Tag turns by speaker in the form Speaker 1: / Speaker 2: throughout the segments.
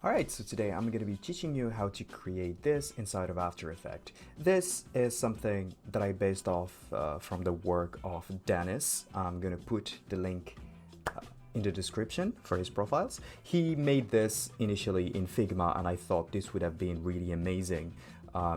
Speaker 1: Alright, so today I'm going to be teaching you how to create this inside of After Effects. This is something that I based off from the work of Dennis. I'm going to put the link in the description for his profiles. He made this initially in Figma, and I thought this would have been really amazing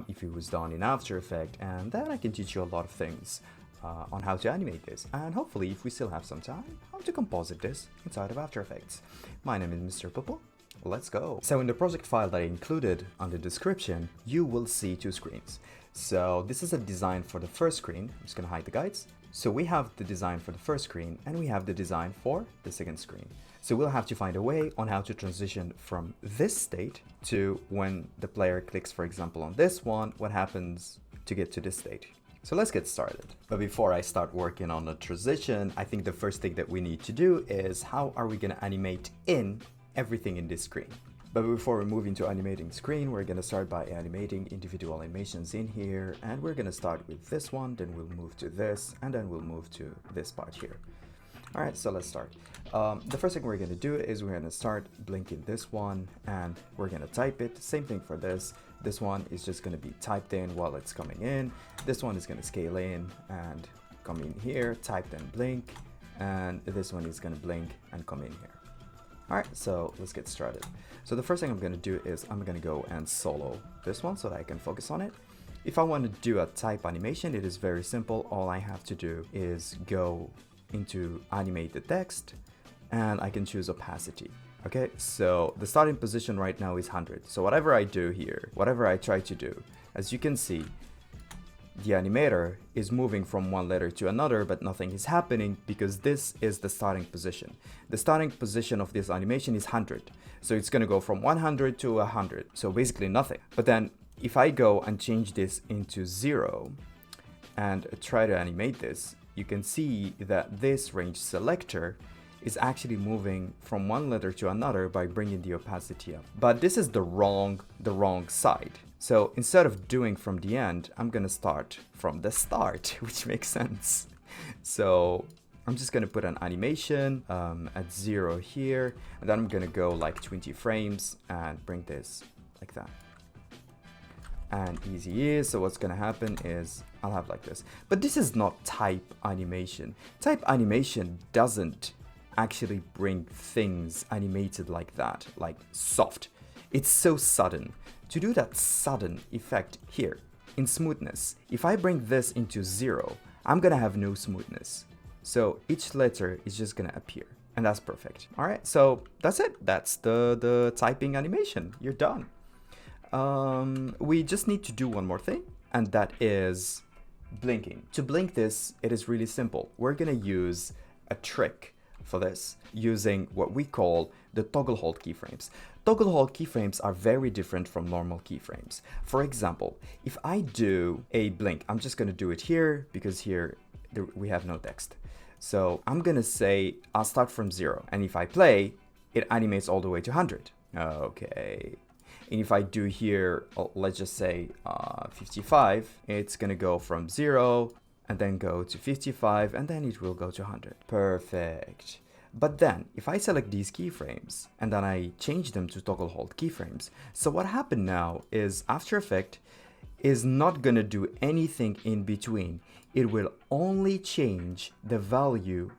Speaker 1: if it was done in After Effects, and then I can teach you a lot of things on how to animate this, and hopefully, if we still have some time, how to composite this inside of After Effects. My name is Mr. Popo. Let's go. So in the project file that I included on the description, you will see two screens. So this is a design for the first screen. I'm just gonna hide the guides. So we have the design for the first screen and we have the design for the second screen. So we'll have to find a way on how to transition from this state to when the player clicks, for example, on this one, what happens to get to this state. So let's get started. But before I start working on the transition, I think the first thing that we need to do is how are we gonna animate in everything in this screen. But before we move into animating screen, we're going to start by animating individual animations in here, and we're going to start with this one, then we'll move to this, and then we'll move to this part here. Alright, so let's start. The first thing we're going to do is we're going to start blinking this one, and we're going to type it. Same thing for this. This one is just going to be typed in while it's coming in. This one is going to scale in and come in here, type then blink, and this one is going to blink and come in here. Alright, so let's get started. So the first thing I'm going to do is I'm going to go and solo this one so that I can focus on it. If I want to do a type animation, it is very simple. All I have to do is go into animate the text and I can choose opacity. Okay, so the starting position right now is 100. So whatever I do here, whatever I try to do, as you can see, the animator is moving from one letter to another, but nothing is happening because this is the starting position. The starting position of this animation is 100. So it's going to go from 100 to 100. So basically nothing. But then if I go and change this into 0 and try to animate this, you can see that this range selector is actually moving from one letter to another by bringing the opacity up. But this is the wrong side. So instead of doing from the end, I'm gonna start from the start, which makes sense. So I'm just gonna put an animation at 0 here, and then I'm gonna go like 20 frames and bring this like that. And easy is, so what's gonna happen is I'll have like this. But this is not type animation. Type animation doesn't actually bring things animated like that, like soft. It's so sudden. To do that sudden effect here in smoothness, if I bring this into 0, I'm gonna have no smoothness. So each letter is just gonna appear, and that's perfect. All right, so that's it. That's the typing animation. You're done. We just need to do one more thing, and that is blinking. To blink this, it is really simple. We're gonna use a trick for this using what we call the toggle hold keyframes. Toggle hold keyframes are very different from normal keyframes. For example, if I do a blink, I'm just going to do it here because here we have no text. So I'm going to say I'll start from 0, and if I play, it animates all the way to 100. Okay. And if I do here, let's just say 55, it's going to go from 0 and then go to 55, and then it will go to 100. Perfect. But then, if I select these keyframes, and then I change them to toggle hold keyframes, so what happened now is After Effects is not gonna do anything in between. It will only change the value,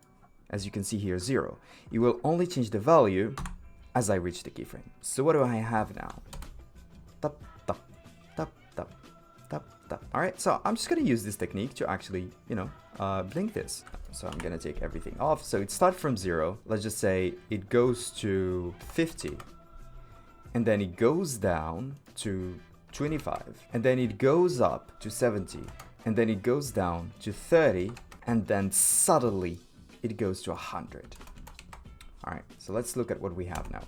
Speaker 1: as you can see here, 0. It will only change the value as I reach the keyframe. So what do I have now? Tap, tap, tap, tap, tap, tap. All right, so I'm just gonna use this technique to actually, blink this. So I'm gonna take everything off. So it starts from 0. Let's just say it goes to 50, and then it goes down to 25, and then it goes up to 70, and then it goes down to 30, and then suddenly it goes to 100. All right, so let's look at what we have now.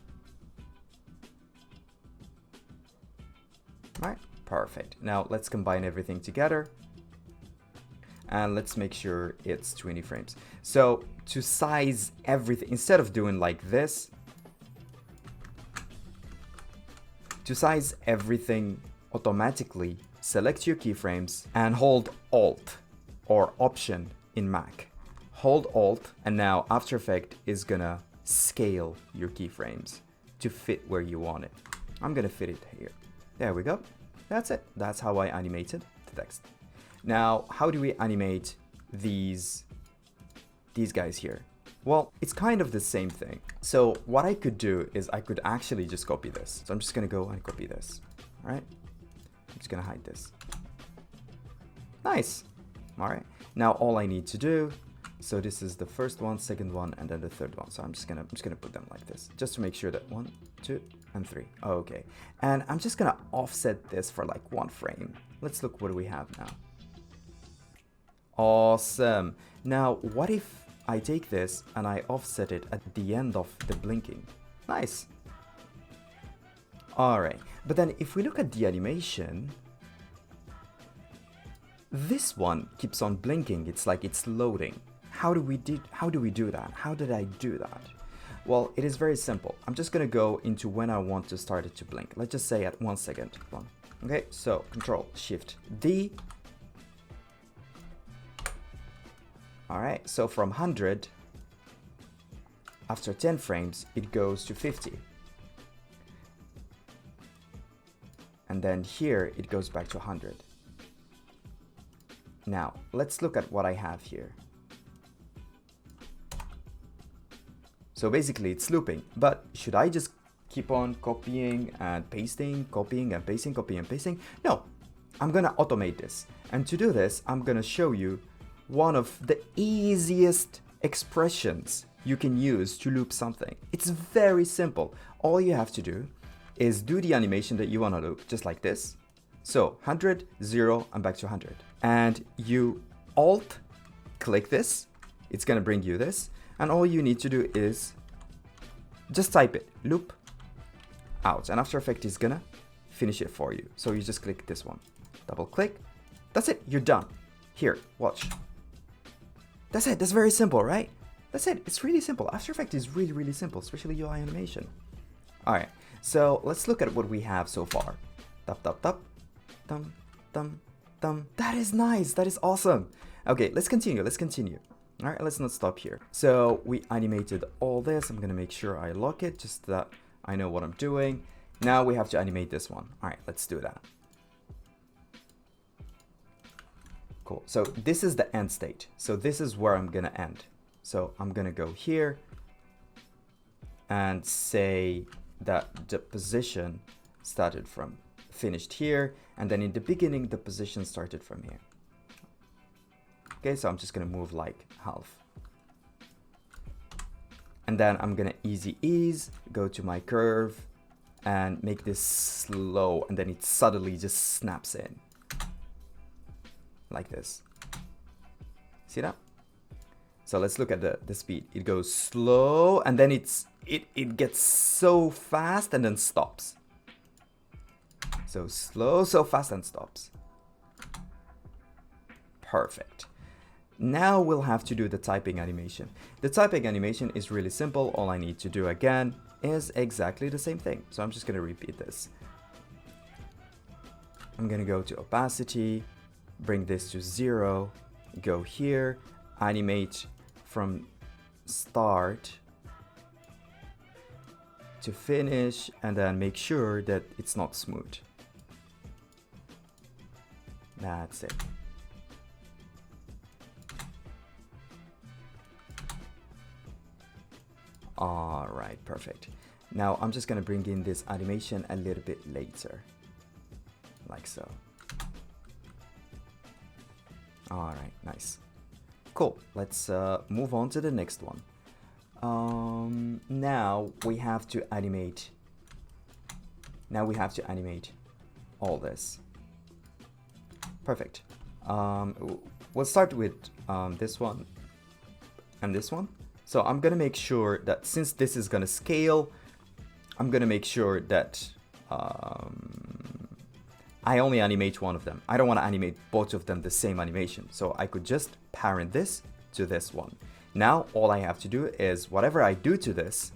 Speaker 1: All right, perfect. Now let's combine everything together. And let's make sure it's 20 frames. So to size everything, instead of doing like this, to size everything automatically, select your keyframes and hold Alt or Option in Mac. Hold Alt, and now After Effects is gonna scale your keyframes to fit where you want it. I'm gonna fit it here. There we go. That's it. That's how I animated the text. Now, how do we animate these guys here? Well, it's kind of the same thing. So what I could do is I could actually just copy this. So I'm just gonna go and copy this. All right. I'm just gonna hide this. Nice. All right. Now all I need to do, so this is the first one, second one, and then the third one. So I'm just gonna put them like this, just to make sure that 1, 2, and 3. Okay. And I'm just gonna offset this for like 1 frame. Let's look what do we have now. Awesome. Now, what if I take this and I offset it at the end of the blinking? Nice. All right. But then if we look at the animation, this one keeps on blinking. It's like it's loading. How do we do that? How did I do that? Well, it is very simple. I'm just gonna go into when I want to start it to blink. Let's just say at 1 second. Okay, so Control Shift D. All right, so from 100, after 10 frames, it goes to 50. And then here, it goes back to 100. Now, let's look at what I have here. So basically, it's looping, but should I just keep on copying and pasting, copying and pasting, copying and pasting? No, I'm gonna automate this. And to do this, I'm gonna show you one of the easiest expressions you can use to loop something. It's very simple. All you have to do is do the animation that you want to loop, just like this. So 100, 0, and back to 100. And you Alt click this. It's going to bring you this. And all you need to do is just type it, loop out. And After Effects is going to finish it for you. So you just click this one, double click. That's it. You're done. Here, watch. That's it. That's very simple, right? That's it. It's really simple. After Effects is really, really simple, especially UI animation. All right. So let's look at what we have so far. Tap, tap, tap. Dum, dum, dum. That is nice. That is awesome. Okay, let's continue. Let's continue. All right, let's not stop here. So we animated all this. I'm going to make sure I lock it just so that I know what I'm doing. Now we have to animate this one. All right, let's do that. Cool. So this is the end state. So this is where I'm going to end. So I'm going to go here and say that the position started from finished here. And then in the beginning, the position started from here. Okay, so I'm just going to move like half. And then I'm going to easy ease, go to my curve and make this slow. And then it suddenly just snaps in. Like this. See that? So let's look at the speed. It goes slow and then it gets so fast and then stops. So slow, so fast and stops. Perfect. Now we'll have to do the typing animation. The typing animation is really simple. All I need to do again is exactly the same thing. So I'm just going to repeat this. I'm going to go to opacity, bring this to 0, go here, animate from start to finish, and then make sure that it's not smooth. That's it. All right, perfect. Now I'm just going to bring in this animation a little bit later, like so. All right, nice. Cool. Let's move on to the next one. Now we have to animate. Now we have to animate all this. Perfect. We'll start with this one and this one. So I'm gonna make sure that since this is gonna scale, I'm gonna make sure that I only animate one of them. I don't want to animate both of them the same animation. So I could just parent this to this one. Now all I have to do is whatever I do to this,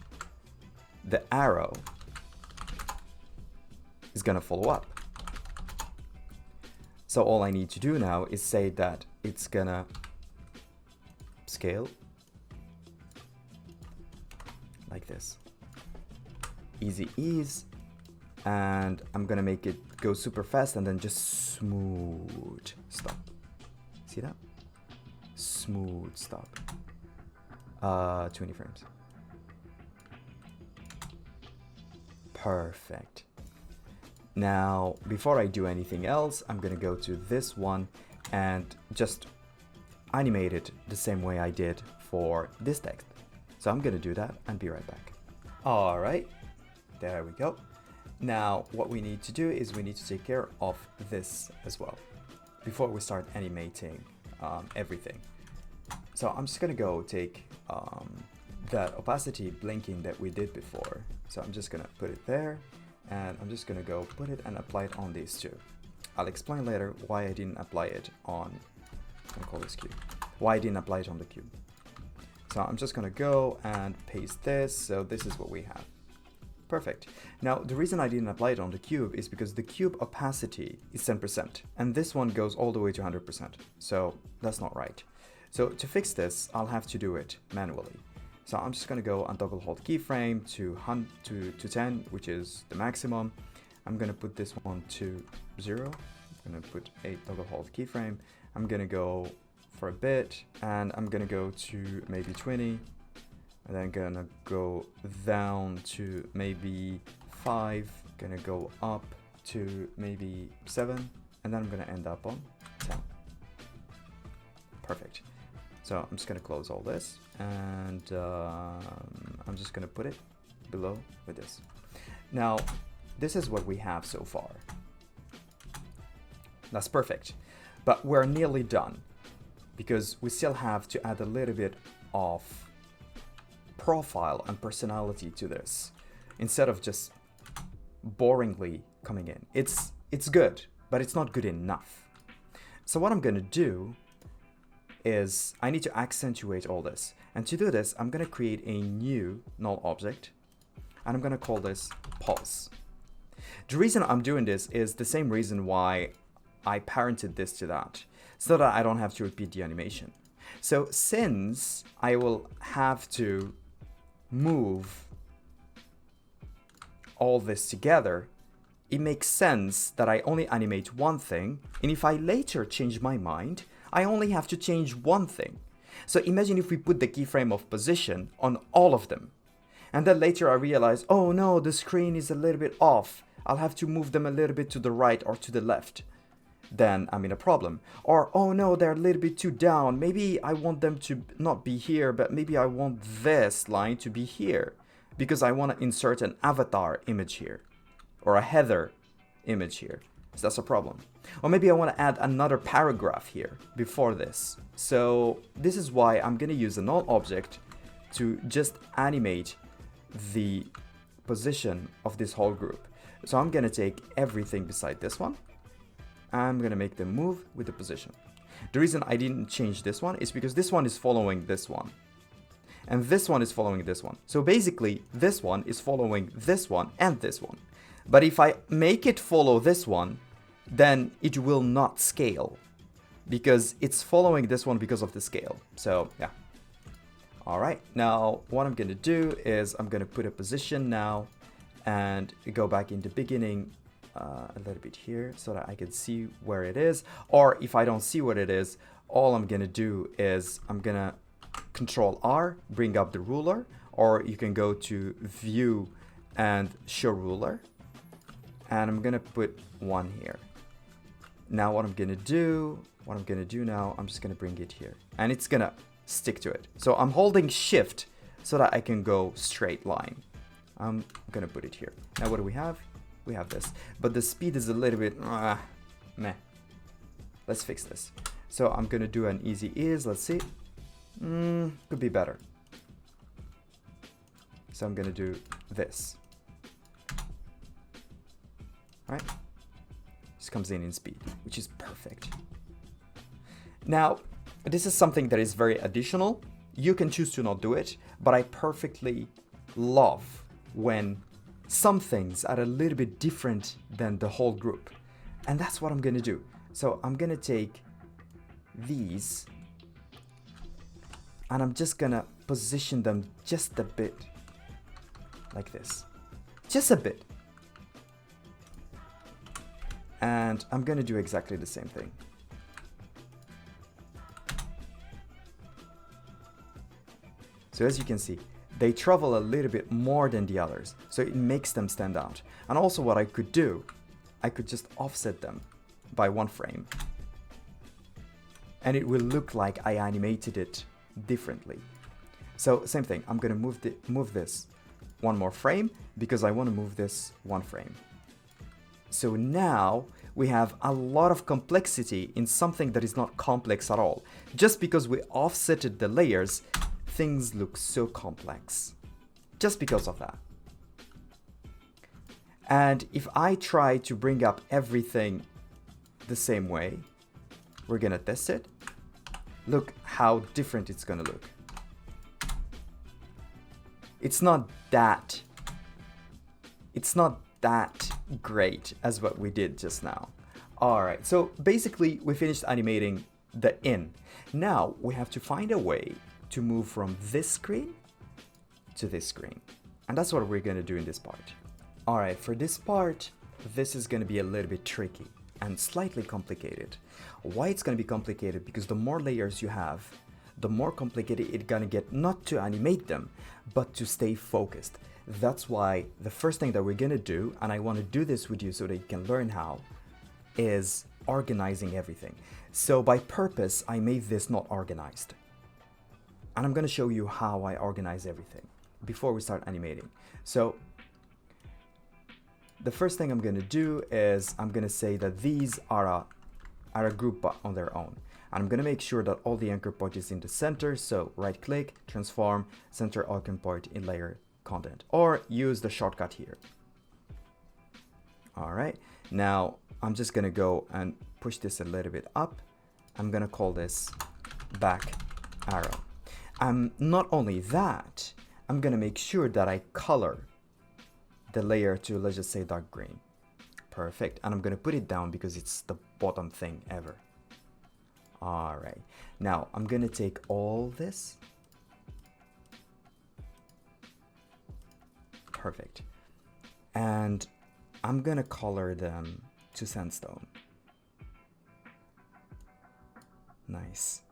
Speaker 1: the arrow is gonna follow up. So all I need to do now is say that it's gonna scale like this. easy ease, and I'm gonna make it go super fast and then just smooth stop. See that? Smooth stop. 20 frames. Perfect. Now, before I do anything else, I'm gonna go to this one and just animate it the same way I did for this text. So I'm gonna do that and be right back. All right, there we go. Now, what we need to do is we need to take care of this as well before we start animating everything. So I'm just gonna go take that opacity blinking that we did before. So I'm just gonna put it there, and I'm just gonna go put it and apply it on these two. I'll explain later why I didn't apply it on, I'm gonna call this cube, why I didn't apply it on the cube. So I'm just gonna go and paste this, so this is what we have. Perfect. Now, the reason I didn't apply it on the cube is because the cube opacity is 10%, and this one goes all the way to 100%, so that's not right. So to fix this, I'll have to do it manually. So I'm just gonna go and toggle hold keyframe to 10, which is the maximum. I'm gonna put this one to 0. I'm gonna put a toggle hold keyframe. I'm gonna go for a bit, and I'm gonna go to maybe 20, and then gonna go down to maybe 5, gonna go up to maybe 7, and then I'm gonna end up on 10. Perfect. So I'm just gonna close all this, and I'm just gonna put it below with this. Now, this is what we have so far. That's perfect, but we're nearly done because we still have to add a little bit of profile and personality to this instead of just boringly coming in. It's good, but it's not good enough. So what I'm gonna do is I need to accentuate all this, and to do this I'm gonna create a new null object, and I'm gonna call this pulse. The reason I'm doing this is the same reason why I parented this to that, so that I don't have to repeat the animation. So since I will have to move all this together, it makes sense that I only animate one thing, and if I later change my mind, I only have to change one thing. So imagine if we put the keyframe of position on all of them, and then later I realize, oh no, the screen is a little bit off, I'll have to move them a little bit to the right or to the left. Then I'm in a problem. Or, oh no, they're a little bit too down, maybe I want them to not be here, but maybe I want this line to be here, because I want to insert an avatar image here, or a header image here. So that's a problem. Or maybe I want to add another paragraph here before this. So this is why I'm going to use a null object to just animate the position of this whole group. So I'm going to take everything beside this one. I'm going to make them move with the position. The reason I didn't change this one is because this one is following this one, and this one is following this one. So basically this one is following this one and this one. But if I make it follow this one, then it will not scale because it's following this one because of the scale. So yeah. All right, now what I'm going to do is I'm going to put a position now and go back in the beginning a little bit here so that I can see where it is. Or if I don't see what it is, all I'm going to do is I'm going to Control R, bring up the ruler, or you can go to View and Show Ruler. And I'm going to put one here. Now what I'm going to do now, I'm just going to bring it here. And it's going to stick to it. So I'm holding Shift so that I can go straight line. I'm going to put it here. Now what do we have? We have this. But the speed is a little bit meh. Let's fix this. So I'm going to do an easy ease. Let's see. Could be better. So I'm going to do this. Right? This comes in speed, which is perfect. Now, this is something that is very additional. You can choose to not do it, but I perfectly love when some things are a little bit different than the whole group. And that's what I'm going to do. So I'm going to take these and I'm just going to position them just a bit like this. just a bit. And I'm gonna do exactly the same thing. So as you can see, they travel a little bit more than the others, so it makes them stand out. And also what I could do, I could just offset them by 1 frame. And it will look like I animated it differently. So same thing, I'm gonna move this 1 more frame because I wanna move this 1 frame. So now we have a lot of complexity in something that is not complex at all. Just because we offsetted the layers, things look so complex. Just because of that. And if I try to bring up everything the same way, we're gonna test it. Look how different it's gonna look. It's not that great as what we did just now. Alright, so basically we finished animating the in. Now we have to find a way to move from this screen to this screen. And that's what we're gonna do in this part. Alright, for this part, this is gonna be a little bit tricky and slightly complicated. Why it's gonna be complicated? Because the more layers you have, the more complicated it's gonna get, not to animate them, but to stay focused. That's why the first thing that we're gonna do, and I wanna do this with you so that you can learn how, is organizing everything. So by purpose, I made this not organized. And I'm gonna show you how I organize everything before we start animating. So the first thing I'm gonna do is I'm gonna say that these are a group on their own. And I'm gonna make sure that all the anchor point is in the center. So right click, transform, center anchor point in layer content, or use the shortcut here. All right, now I'm just gonna go and push this a little bit up. I'm gonna call this back arrow. Not only that, I'm gonna make sure that I color the layer to, let's just say, dark green. Perfect. And I'm gonna put it down because it's the bottom thing ever. All right, now I'm gonna take all this. Perfect. And I'm gonna color them to sandstone. Nice.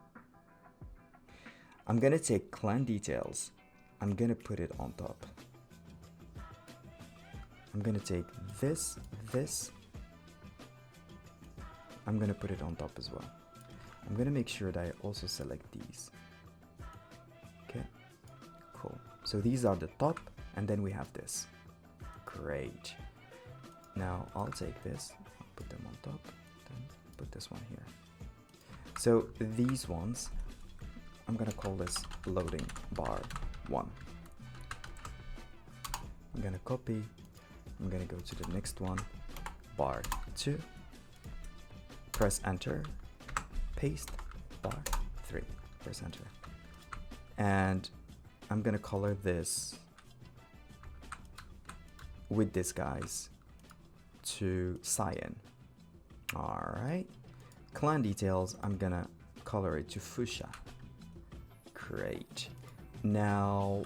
Speaker 1: I'm gonna take clan details. I'm gonna put it on top. I'm gonna take this. I'm gonna put it on top as well. I'm gonna make sure that I also select these. Okay, cool. So these are the top, and then we have this. Great. Now I'll take this, put them on top, then put this one here. So these ones, I'm gonna call this loading bar 1. I'm gonna copy, I'm gonna go to the next one, bar 2, press enter, paste, bar 3, press enter. And I'm gonna color this with this guys to cyan. All right, clan details, I'm gonna color it to fuchsia. Great. Now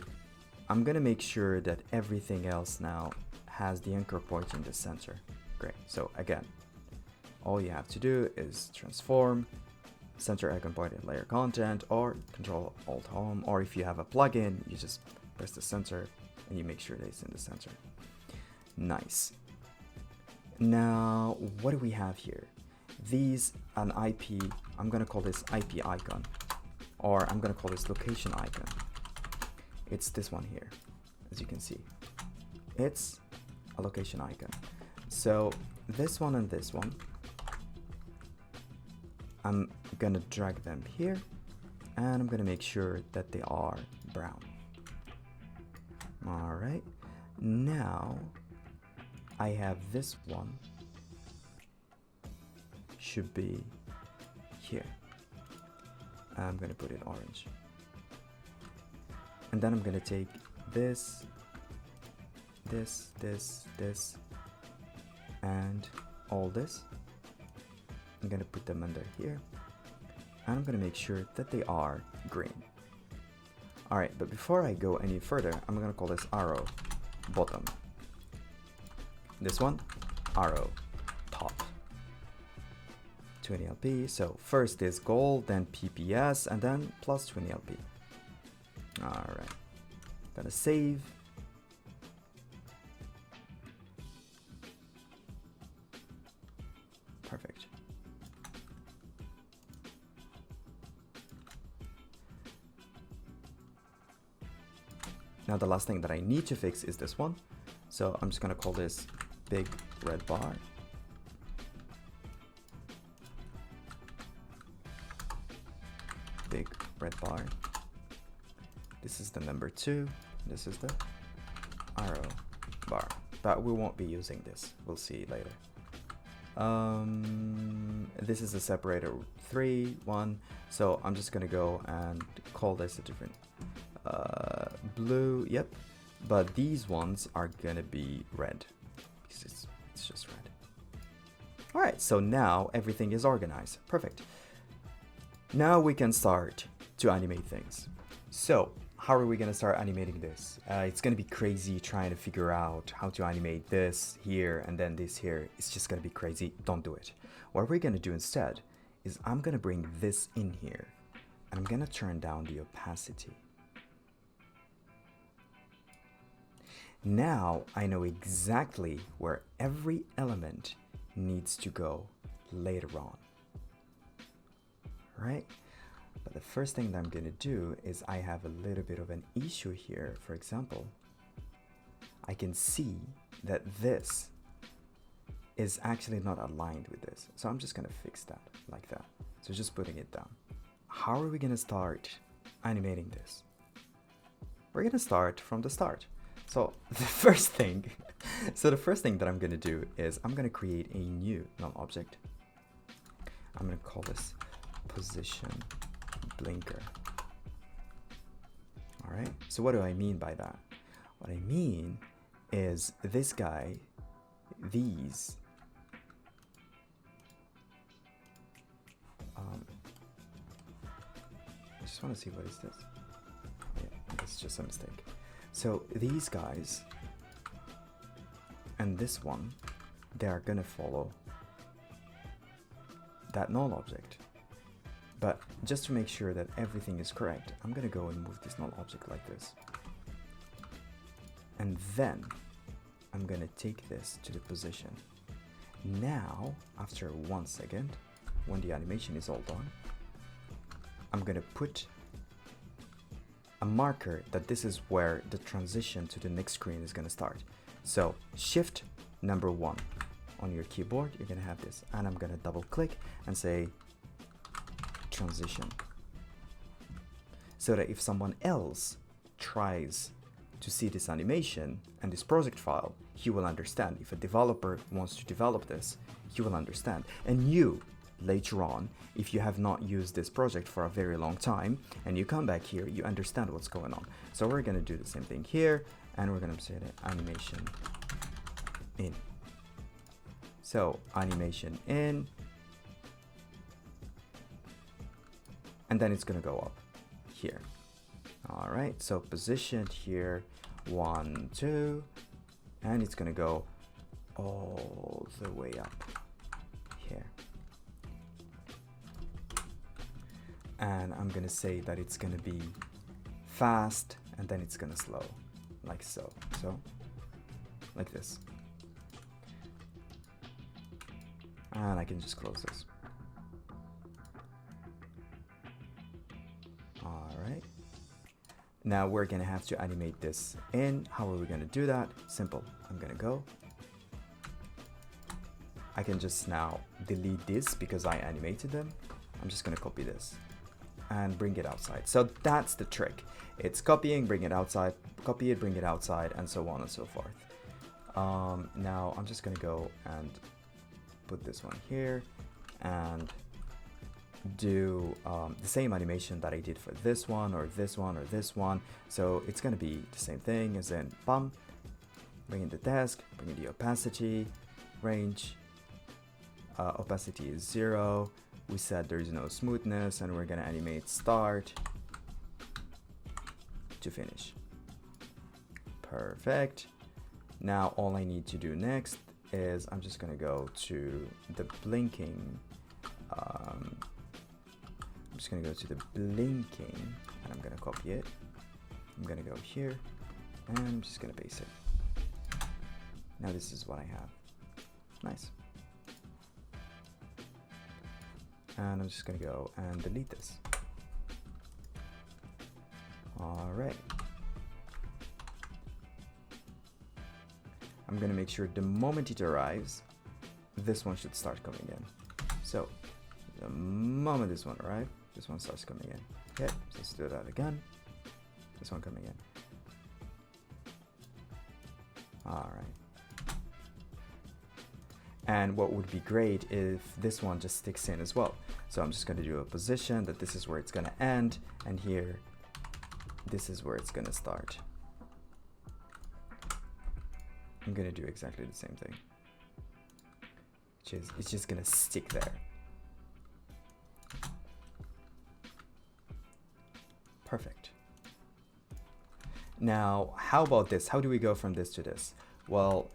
Speaker 1: I'm gonna make sure that everything else now has the anchor point in the center. Great. So again, all you have to do is transform, center anchor point in layer content, or Control Alt Home, or if you have a plugin, you just press the center and you make sure that it's in the center. Nice. Now what do we have here? These an IP, I'm gonna call this IP icon, or I'm gonna call this location icon. It's this one here, as you can see. It's a location icon. So this one and this one, I'm gonna drag them here, and I'm gonna make sure that they are brown. All right, now I have this one should be here. I'm gonna put it orange. And then I'm gonna take this, and all this. I'm gonna put them under here. And I'm gonna make sure that they are green. All right, but before I go any further, I'm gonna call this arrow bottom. this one, arrow, top, 20 LP. So first is gold, then PPS, and then plus 20 LP. All right, gonna save. Perfect. Now the last thing that I need to fix is this one. So I'm just gonna call this big red bar. Big red bar. This is the number 2. This is the arrow bar. But we won't be using this. We'll see later. This is a separator 3, 1. So I'm just gonna go and call this a different blue. Yep. But these ones are gonna be red because it's just red. All right. So now everything is organized. Perfect. Now we can start to animate things. So how are we gonna start animating this? It's gonna be crazy trying to figure out how to animate this here and then this here. It's just gonna be crazy. Don't do it. What we're gonna do instead is I'm gonna bring this in here and I'm gonna turn down the opacity. Now I know exactly where every element needs to go later on. Right? But the first thing that I'm going to do is I have a little bit of an issue here. For example, I can see that this is actually not aligned with this. So I'm just going to fix that like that. So just putting it down. How are we going to start animating this? We're going to start from the start. So the first thing that I'm going to do is I'm going to create a new null object. I'm going to call this position blinker. All right. So what do I mean by that? What I mean is this guy, these, I just want to see what is this. Yeah, it's just a mistake. So these guys and this one, they are gonna follow that null object. But just to make sure that everything is correct, I'm gonna go and move this null object like this. And then I'm gonna take this to the position. Now, after 1 second, when the animation is all done, I'm gonna put a marker that this is where the transition to the next screen is gonna start. So shift number 1 on your keyboard, you're gonna have this, and I'm gonna double click and say transition, so that if someone else tries to see this animation and this project file, he will understand. If a developer wants to develop this, he will understand. And you, later on, if you have not used this project for a very long time and you come back here, you understand what's going on. So we're going to do the same thing here, and we're going to say that animation in. So animation in, and then it's going to go up here. All right, so positioned here, 1, 2, and it's going to go all the way up here. And I'm gonna say that it's gonna be fast and then it's gonna slow, like so. So, like this. And I can just close this. All right. Now we're gonna have to animate this in. How are we gonna do that? Simple. I'm gonna go. I can just now delete this because I animated them. I'm just gonna copy this and bring it outside. So that's the trick. It's copying, bring it outside, copy it, bring it outside, and so on and so forth. Now I'm just gonna go and put this one here and do the same animation that I did for this one or this one or this one. So it's gonna be the same thing as in bum, bring in the desk, bring in the opacity, range, opacity is 0. We said there's no smoothness, and we're gonna animate start to finish. Perfect. Now all I need to do next is I'm just gonna go to the blinking. I'm just gonna go to the blinking, and I'm gonna copy it. I'm gonna go here, and I'm just gonna paste it. Now this is what I have. Nice. And I'm just gonna go and delete this. All right. I'm gonna make sure the moment it arrives, this one should start coming in. So the moment this one arrives, this one starts coming in. Okay, so let's do that again. This one coming in. All right. And what would be great if this one just sticks in as well. So I'm just gonna do a position that this is where it's gonna end, and here, this is where it's gonna start. I'm gonna do exactly the same thing, which is it's just gonna stick there. Perfect. Now, how about this? How do we go from this to this? Well,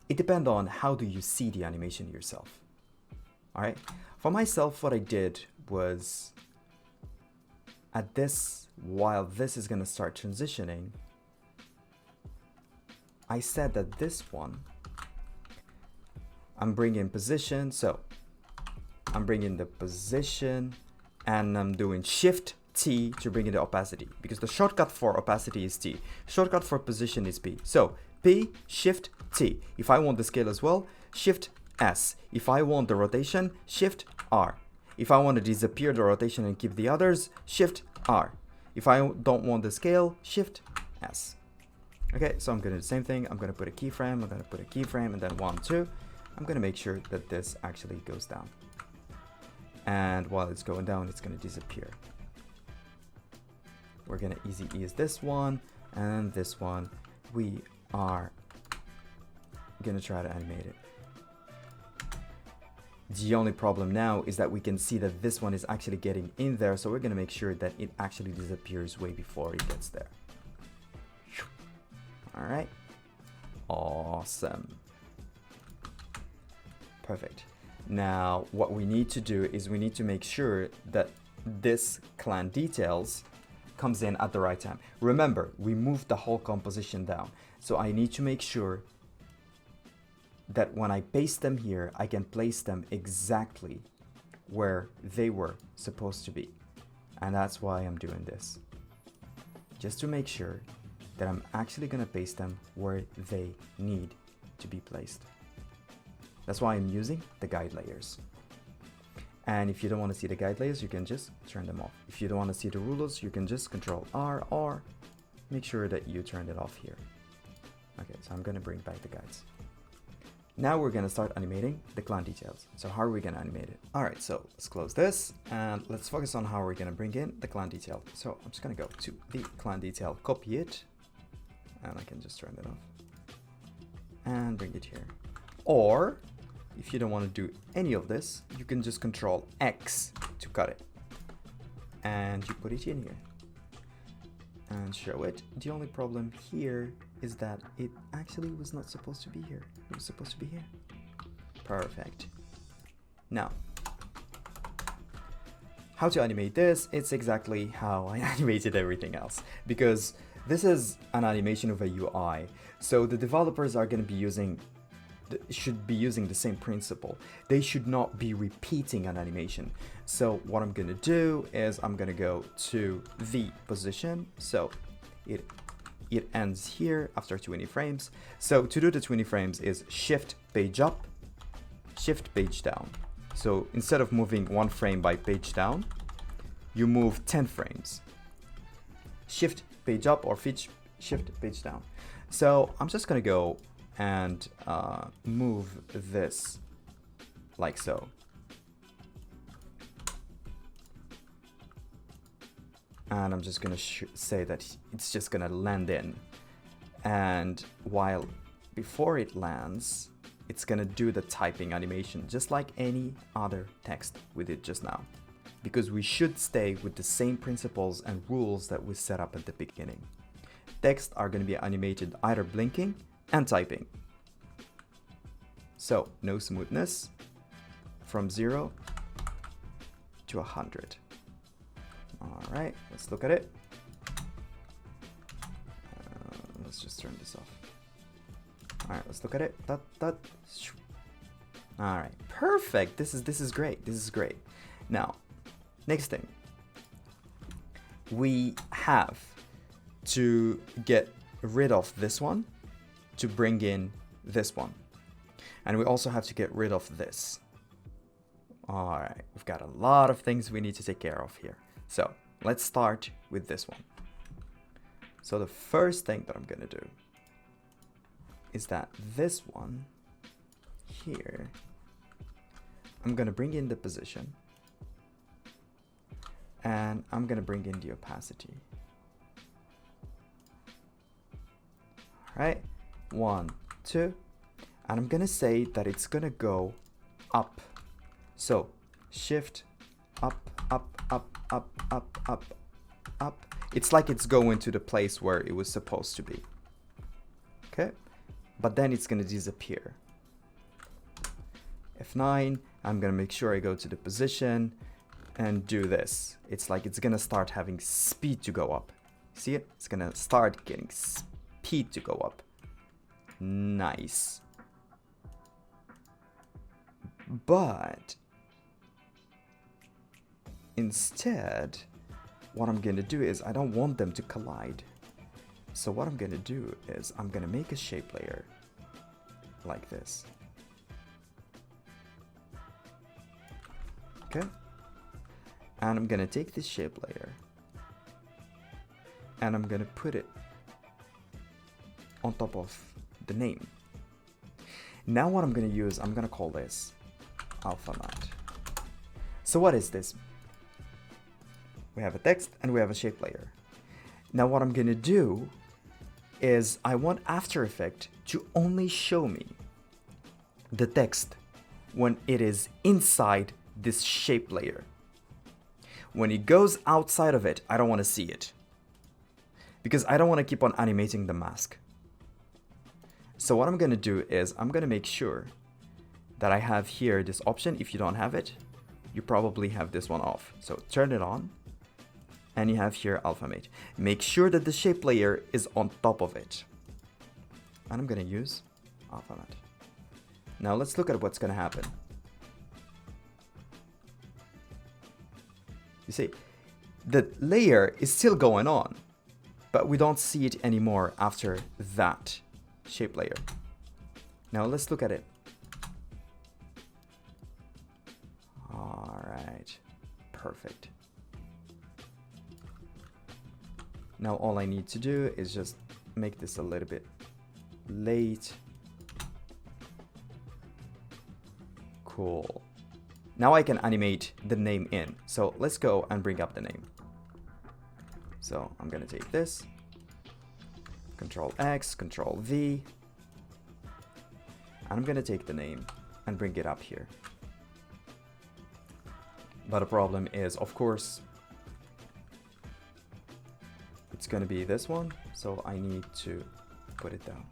Speaker 1: it depends on how do you see the animation yourself. All right. For myself, what I did was at this, while this is gonna start transitioning, I said that this one, I'm bringing position. So I'm bringing the position and I'm doing Shift T to bring in the opacity, because the shortcut for opacity is T. Shortcut for position is P. So P, Shift T. If I want the scale as well, Shift S. If I want the rotation, Shift R. If I want to disappear the rotation and keep the others, Shift R. If I don't want the scale, Shift S. Okay, so I'm gonna do the same thing. I'm gonna put a keyframe, I'm gonna put a keyframe, and then 1, 2. I'm gonna make sure that this actually goes down. And while it's going down, it's gonna disappear. We're gonna easy ease this one, and this one. We are gonna try to animate it. The only problem now is that we can see that this one is actually getting in there, so we're gonna make sure that it actually disappears way before it gets there. All right, awesome, perfect. Now what we need to do is we need to make sure that this clan details comes in at the right time. Remember, we moved the whole composition down, so I need to make sure that when I paste them here, I can place them exactly where they were supposed to be. And that's why I'm doing this, just to make sure that I'm actually gonna paste them where they need to be placed. That's why I'm using the guide layers. And if you don't want to see the guide layers, you can just turn them off. If you don't want to see the rulers, you can just Control R, or make sure that you turn it off here. Okay, so I'm gonna bring back the guides. Now we're gonna start animating the clan details. So how are we gonna animate it? All right, so let's close this and let's focus on how we're gonna bring in the clan detail. So I'm just gonna go to the clan detail, copy it, and I can just turn it off and bring it here. Or if you don't want to do any of this, you can just Control X to cut it, and you put it in here and show it. The only problem here is that it actually was not supposed to be here. It was supposed to be here. Perfect. Now, how to animate this? It's exactly how I animated everything else, because this is an animation of a UI. So the developers are going to be should be using the same principle. They should not be repeating an animation. So what I'm going to do is I'm going to go to the position. So it ends here after 20 frames. So to do the 20 frames is Shift page up, Shift page down. So instead of moving 1 frame by page down, you move 10 frames. Shift page up or Shift page down. So I'm just gonna go and move this like so. And I'm just gonna say that it's just gonna land in. And while before it lands, it's gonna do the typing animation just like any other text we did just now, because we should stay with the same principles and rules that we set up at the beginning. Text are gonna be animated either blinking and typing. So no smoothness from 0 to 100. All right, let's look at it. Let's just turn this off. All right, let's look at it. All right, perfect. This is great. This is great. Now, next thing, we have to get rid of this one to bring in this one. And we also have to get rid of this. All right, we've got a lot of things we need to take care of here. So let's start with this one. So the first thing that I'm gonna do is that this one here, I'm gonna bring in the position and I'm gonna bring in the opacity. All right, 1, 2, and I'm gonna say that it's gonna go up. So shift up, up, up, up, up, up, up. It's like it's going to the place where it was supposed to be. Okay, but then it's gonna disappear. F9, I'm gonna make sure I go to the position and do this. It's like it's gonna start having speed to go up. See it? It's gonna start getting speed to go up. Nice. But instead, what I'm gonna do is I don't want them to collide. So what I'm gonna do is I'm gonna make a shape layer like this. Okay. And I'm gonna take this shape layer and I'm gonna put it on top of the name. Now what I'm gonna use, I'm gonna call this alpha matte. So what is this? We have a text and we have a shape layer. Now what I'm gonna do is I want After Effects to only show me the text when it is inside this shape layer. When it goes outside of it, I don't want to see it because I don't want to keep on animating the mask. So what I'm going to do is I'm going to make sure that I have here this option. If you don't have it, you probably have this one off. So turn it on and you have here alpha matte. Make sure that the shape layer is on top of it. And I'm going to use alpha matte. Now let's look at what's going to happen. You see, the layer is still going on, but we don't see it anymore after that shape layer. Now let's look at it. All right, perfect. Now all I need to do is just make this a little bit late. Cool. Now I can animate the name in. So let's go and bring up the name. So I'm gonna take this, Control X, Control V, and I'm gonna take the name and bring it up here. But the problem is, of course, it's gonna be this one, so I need to put it down.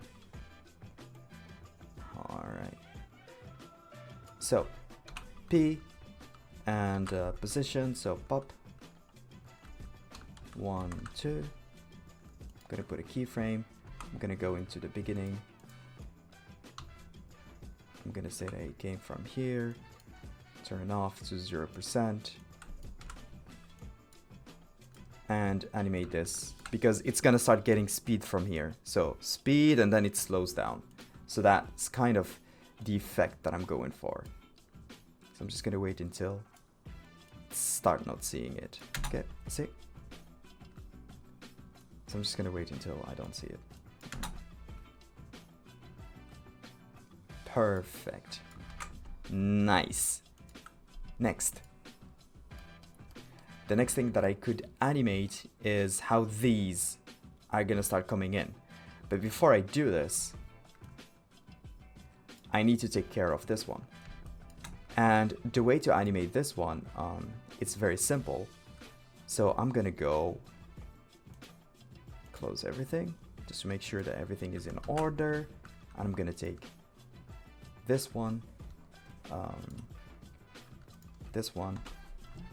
Speaker 1: All right. So P and position, so pop 1, 2. I'm gonna put a keyframe. I'm gonna go into the beginning. I'm gonna say that it came from here. Turn off to 0%. And animate this because it's gonna start getting speed from here. So speed and then it slows down. So that's kind of the effect that I'm going for. So I'm just gonna wait until start not seeing it. Okay, see? So I'm just gonna wait until I don't see it. Perfect. Nice. Next. The next thing that I could animate is how these are gonna start coming in. But before I do this, I need to take care of this one. And the way to animate this one, it's very simple. So I'm gonna go close everything just to make sure that everything is in order. And I'm gonna take this one,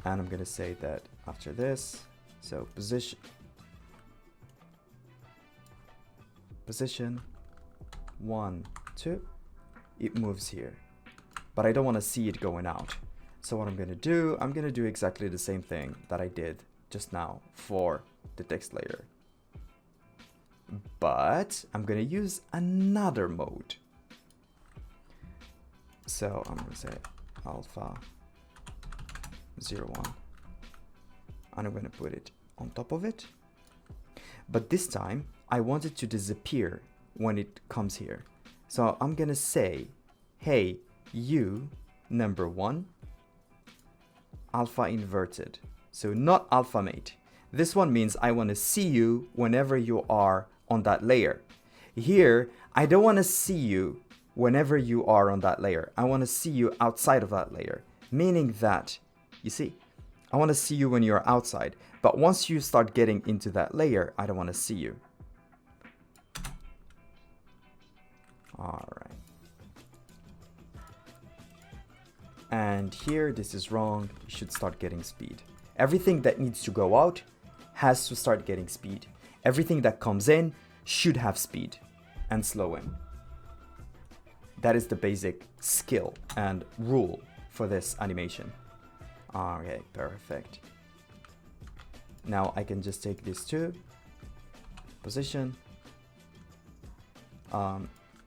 Speaker 1: and I'm gonna say that after this, so position 1, 2, it moves here, but I don't want to see it going out. So what I'm gonna do exactly the same thing that I did just now for the text layer, but I'm gonna use another mode. So I'm gonna say alpha 01, and I'm gonna put it on top of it, but this time I want it to disappear when it comes here. So I'm gonna say, hey, you number 1, alpha inverted. So not alpha mate. This one means I want to see you whenever you are on that layer. Here, I don't want to see you whenever you are on that layer. I want to see you outside of that layer, meaning that, you see, I want to see you when you're outside, but once you start getting into that layer, I don't want to see you. All right. And here, this is wrong. You should start getting speed. Everything that needs to go out has to start getting speed. Everything that comes in should have speed and slowing. That is the basic skill and rule for this animation. Okay, perfect. Now I can just take this to position,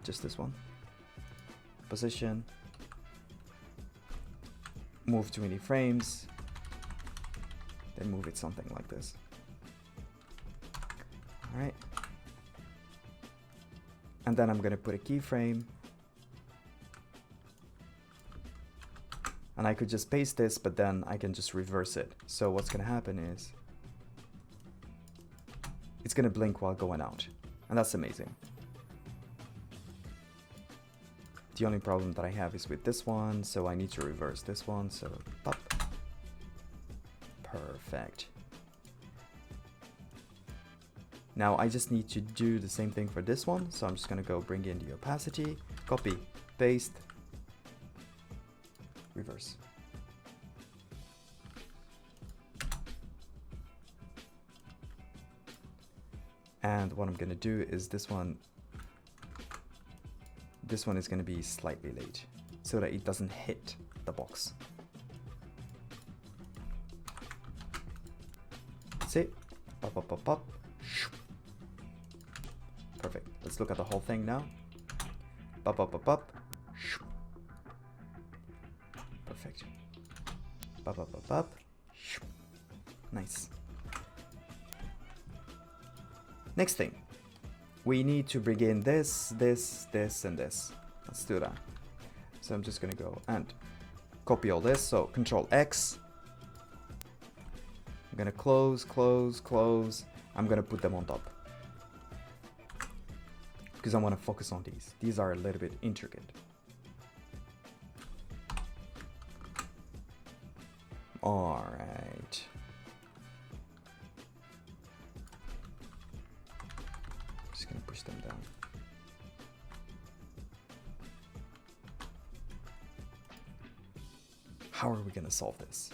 Speaker 1: just this one, position, move 20 frames, then move it something like this. All right. And then I'm gonna put a keyframe, and I could just paste this, but then I can just reverse it. So what's gonna happen is it's gonna blink while going out, and that's amazing. The only problem that I have is with this one, so I need to reverse this one, so pop. Perfect. Now I just need to do the same thing for this one, so I'm just gonna go bring in the opacity, copy, paste, reverse. And what I'm gonna do is this one is gonna be slightly late so that it doesn't hit the box. See? Pop, pop, pop, pop. Perfect. Let's look at the whole thing now. Pop, pop, pop, pop. Perfect. Pop, pop, pop, pop. Nice. Next thing. We need to bring in this, this, this, and this. Let's do that. So I'm just gonna go and copy all this. So Control X. I'm gonna close, close, close. I'm gonna put them on top, because I want to focus on these. These are a little bit intricate. All right. Just gonna push them down. How are we gonna solve this?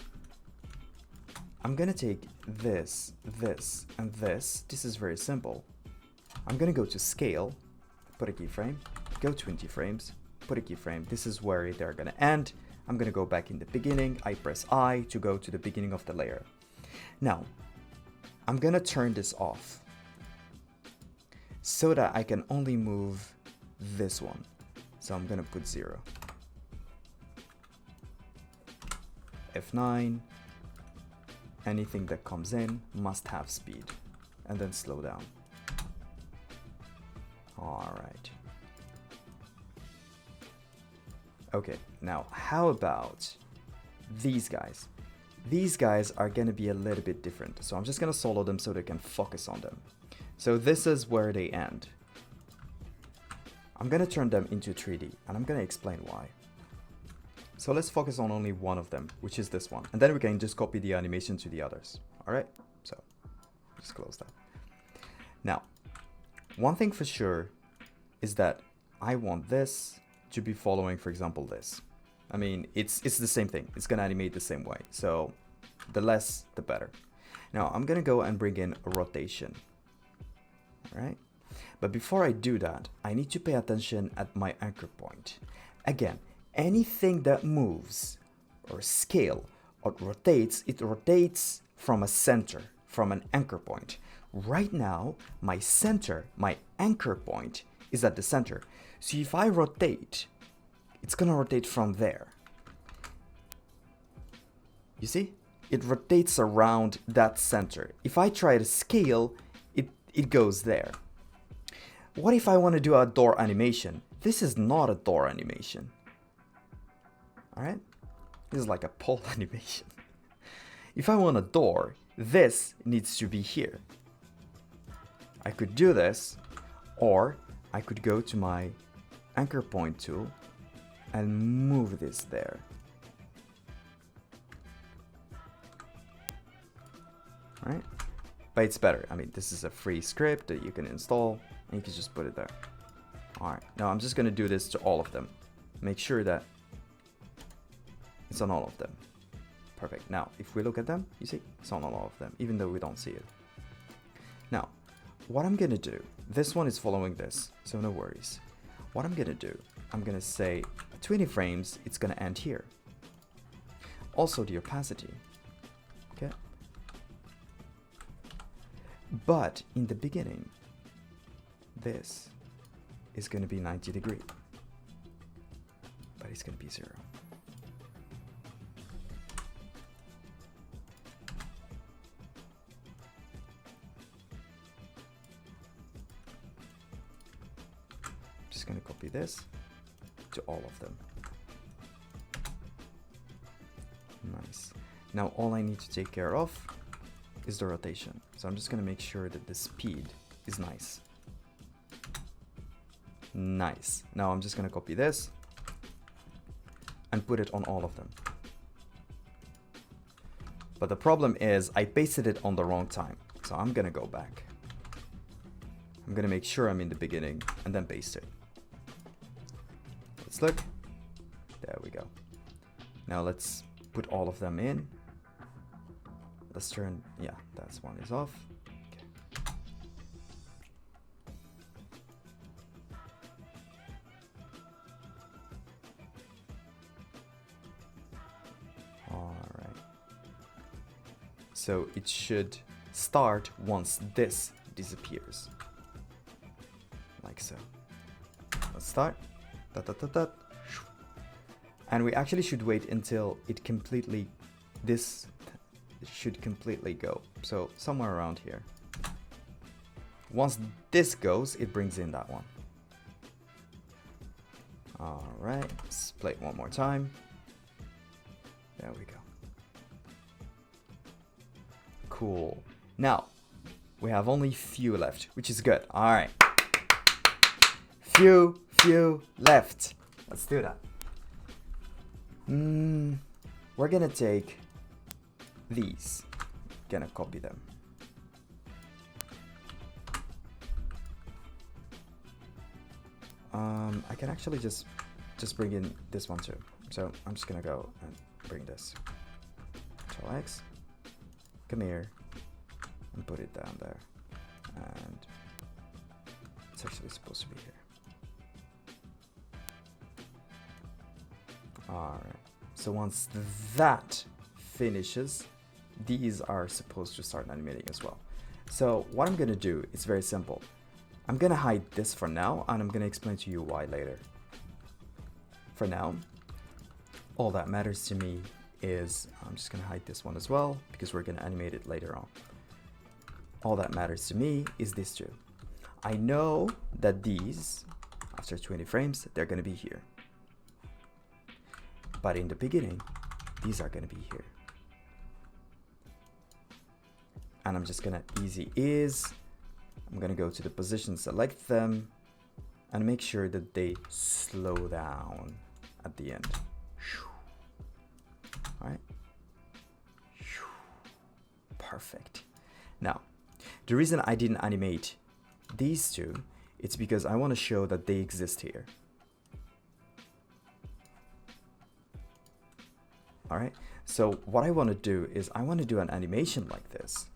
Speaker 1: I'm gonna take this, this, and this. This is very simple. I'm gonna go to scale, put a keyframe, go 20 frames, put a keyframe. This is where they're gonna end. I'm gonna go back in the beginning. I press I to go to the beginning of the layer. Now, I'm gonna turn this off so that I can only move this one. So I'm gonna put 0. F9. Anything that comes in must have speed, and then slow down. All right. Okay, now how about these guys? These guys are gonna be a little bit different, so I'm just gonna solo them so they can focus on them. So this is where they end. I'm gonna turn them into 3D, and I'm gonna explain why. So let's focus on only one of them, which is this one. And then we can just copy the animation to the others. All right, so just close that. Now, one thing for sure is that I want this to be following, for example, this. I mean, it's the same thing. It's gonna animate the same way. So the less, the better. Now I'm gonna go and bring in a rotation. All right. But before I do that, I need to pay attention at my anchor point. Again, anything that moves or scale or rotates, it rotates from a center, from an anchor point. Right now, my center, my anchor point is at the center. So if I rotate, it's gonna rotate from there. You see? It rotates around that center. If I try to scale, it goes there. What if I want to do a door animation? This is not a door animation. All right? This is like a pole animation. If I want a door, this needs to be here. I could do this, or I could go to my anchor point tool and move this there. All right? But it's better. I mean, this is a free script that you can install, and you can just put it there. All right, now I'm just gonna do this to all of them. Make sure that it's on all of them. Perfect. Now, if we look at them, you see, it's on all of them, even though we don't see it. Now, what I'm gonna do, this one is following this, so no worries. What I'm gonna do, I'm gonna say 20 frames, it's gonna end here. Also the opacity, okay? But in the beginning, this is going to be 90 degrees, but it's going to be 0. Just going to copy this to all of them. Nice. Now all I need to take care of is the rotation. So I'm just gonna make sure that the speed is nice. Nice. Now I'm just gonna copy this and put it on all of them. But the problem is I pasted it on the wrong time. So I'm gonna go back. I'm gonna make sure I'm in the beginning and then paste it. Let's look. There we go. Now let's put all of them in. Let's turn, yeah, that's one is off. Okay. All right. So it should start once this disappears. Like so. Let's start. And we actually should wait until it completely, this should completely go. So somewhere around here. Once this goes, it brings in that one. All right, let's play it one more time. There we go. Cool. Now, we have only few left, which is good. All right. Few left. Let's do that. We're gonna take these, gonna copy them. I can actually just bring in this one too. So I'm just gonna go and bring this. Control X, come here, and put it down there. And it's actually supposed to be here. All right. So once that finishes, these are supposed to start animating as well. So what I'm gonna do is very simple. I'm gonna hide this for now, and I'm gonna explain to you why later. For now, all that matters to me is, I'm just gonna hide this one as well, because we're gonna animate it later on. All that matters to me is these two. I know that these, after 20 frames, they're gonna be here. But in the beginning, these are gonna be here. And I'm just gonna easy ease. I'm gonna go to the position, select them, and make sure that they slow down at the end. All right. Perfect. Now, the reason I didn't animate these two, it's because I want to show that they exist here. All right, so what I want to do is I want to do an animation like this.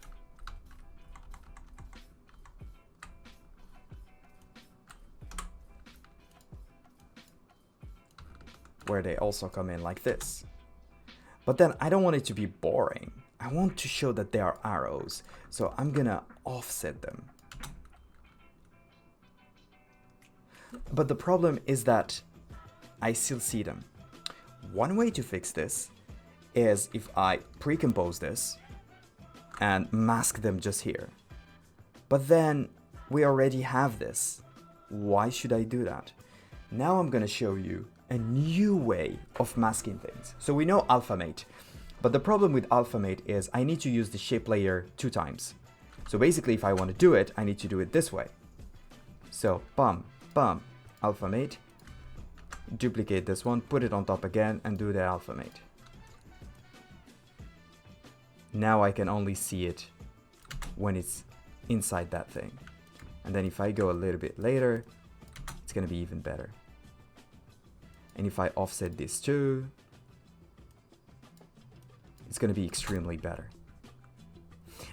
Speaker 1: Where they also come in like this. But then I don't want it to be boring. I want to show that they are arrows. So I'm gonna offset them. But the problem is that I still see them. One way to fix this is if I pre-compose this and mask them just here. But then we already have this. Why should I do that? Now I'm gonna show you a new way of masking things. So we know Alphamate, but the problem with Alphamate is I need to use the shape layer 2 times. So basically if I want to do it, I need to do it this way. So bum, bum, Alphamate, duplicate this one, put it on top again and do the Alphamate. Now I can only see it when it's inside that thing. And then if I go a little bit later, it's gonna be even better. And if I offset this too, it's going to be extremely better.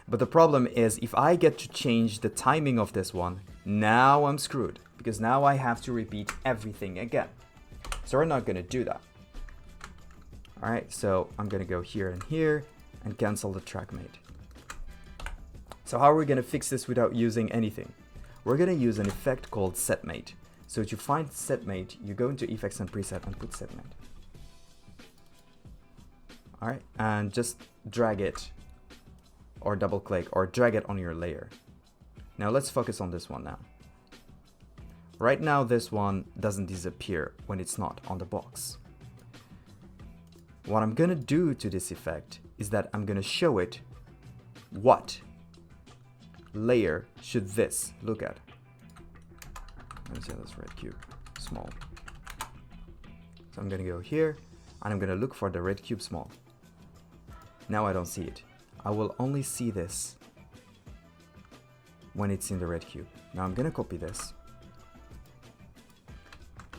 Speaker 1: But the problem is if I get to change the timing of this one, now I'm screwed because now I have to repeat everything again. So we're not going to do that. All right, so I'm going to go here and cancel the track mate. So how are we going to fix this without using anything? We're going to use an effect called setMate. So to find setMate, you go into effects and preset and put setMate. All right, and just drag it or double click or drag it on your layer. Now let's focus on this one now. Right now, this one doesn't disappear when it's not on the box. What I'm gonna do to this effect is that I'm gonna show it what layer should this look at. Let's say this red cube, small. So I'm gonna go here and I'm gonna look for the red cube small. Now I don't see it. I will only see this when it's in the red cube. Now I'm gonna copy this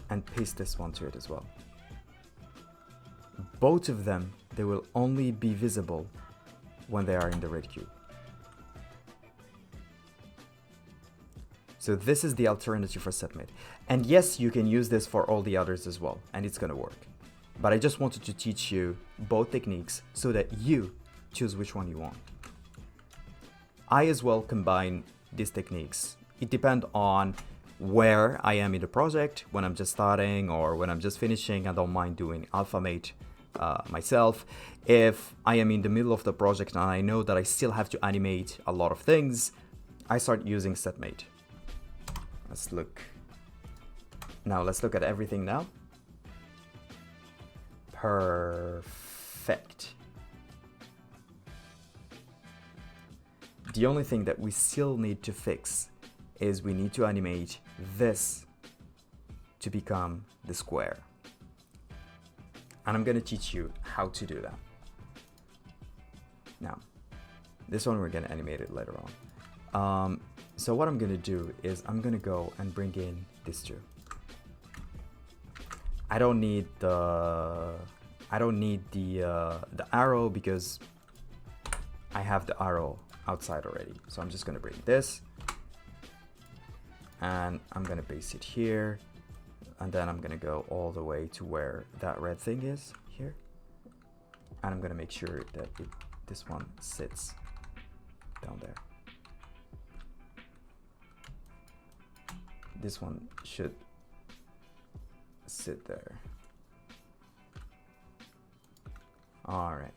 Speaker 1: and paste this one to it as well. Both of them, they will only be visible when they are in the red cube. So this is the alternative for setMate. And yes, you can use this for all the others as well, and it's gonna work. But I just wanted to teach you both techniques so that you choose which one you want. I as well combine these techniques. It depends on where I am in the project, when I'm just starting or when I'm just finishing. I don't mind doing Alphamate myself. If I am in the middle of the project and I know that I still have to animate a lot of things, I start using setMate. Let's look at everything now. Perfect. The only thing that we still need to fix is we need to animate this to become the square. And I'm going to teach you how to do that. Now, this one we're going to animate it later on. So what I'm going to do is I'm going to go and bring in these two. I don't need the arrow because I have the arrow outside already. So I'm just going to bring this and I'm going to paste it here. And then I'm going to go all the way to where that red thing is here. And I'm going to make sure that this one sits down there. This one should sit there. All right.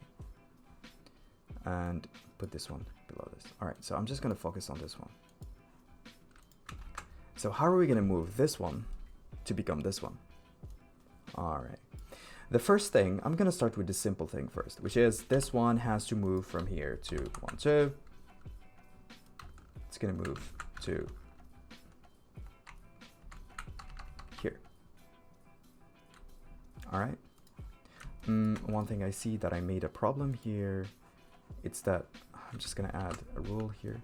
Speaker 1: And put this one below this. All right, so I'm just gonna focus on this one. So how are we gonna move this one to become this one? All right. The first thing, I'm gonna start with the simple thing first, which is this one has to move from here to 1, 2. It's gonna move to here. All right. One thing I see that I made a problem here, it's that I'm just gonna add a rule here.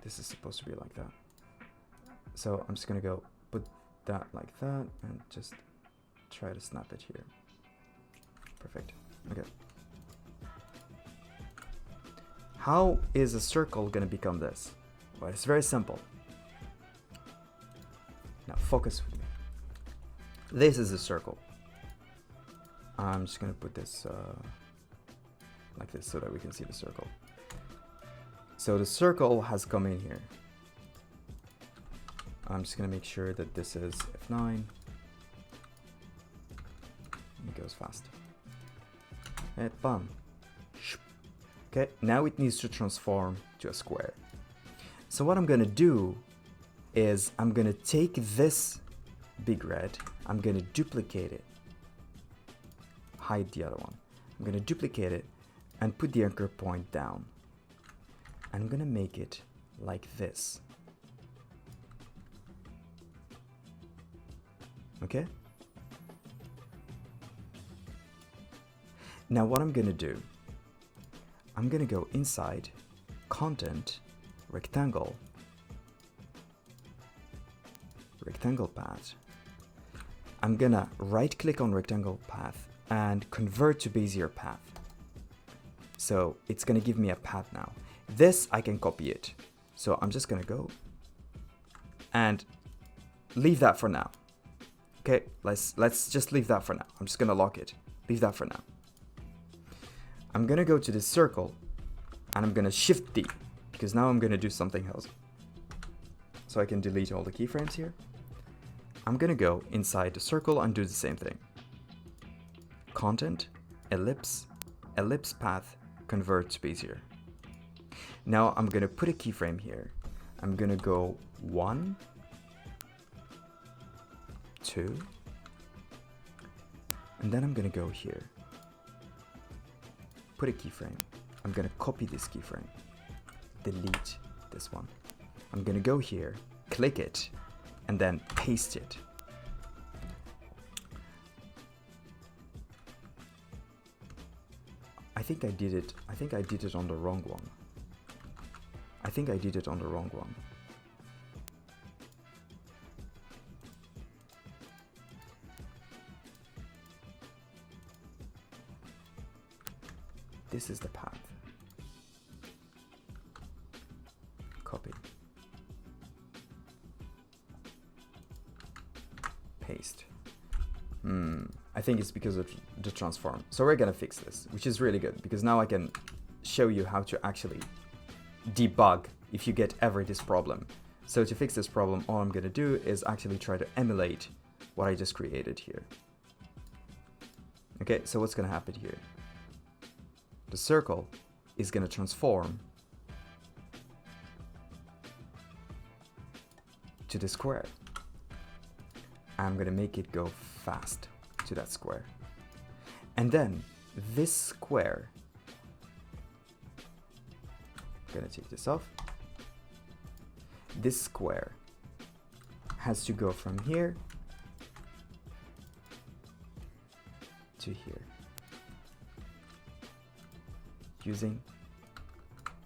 Speaker 1: This is supposed to be like that. So I'm just gonna go put that like that and just try to snap it here. Perfect. Okay. How is a circle gonna become this? Well, it's very simple. Now focus with me. This is a circle. I'm just gonna put this like this so that we can see the circle. So the circle has come in here. I'm just gonna make sure that this is F9. It goes fast. And bam. Okay, now it needs to transform to a square. So what I'm gonna do is I'm gonna take this big red, I'm gonna duplicate it, hide the other one. I'm gonna duplicate it and put the anchor point down. I'm gonna make it like this. Okay? Now what I'm gonna do, I'm gonna go inside, content, rectangle, rectangle path. I'm gonna right click on rectangle path and convert to Bezier path. So it's gonna give me a path now. This I can copy it. So I'm just gonna go and leave that for now. Okay, let's just leave that for now. I'm just gonna lock it. Leave that for now. I'm gonna go to this circle and I'm gonna shift D because now I'm gonna do something else. So I can delete all the keyframes here. I'm gonna go inside the circle and do the same thing. Content, ellipse, ellipse path, convert to Bezier. Now I'm gonna put a keyframe here. I'm gonna go 1, 2, and then I'm gonna go here. Put a keyframe. I'm gonna copy this keyframe. Delete this one. I'm gonna go here, click it, and then paste it. I think I did it on the wrong one. I think I did it on the wrong one. This is the path. Copy. Paste. I think it's because of the transform. So we're gonna fix this, which is really good because now I can show you how to actually debug if you get ever this problem. So to fix this problem, all I'm gonna do is actually try to emulate what I just created here. Okay, so what's gonna happen here? The circle is gonna transform to the square. I'm gonna make it go fast to that square. And then this square, I'm gonna take this off. This square has to go from here to here using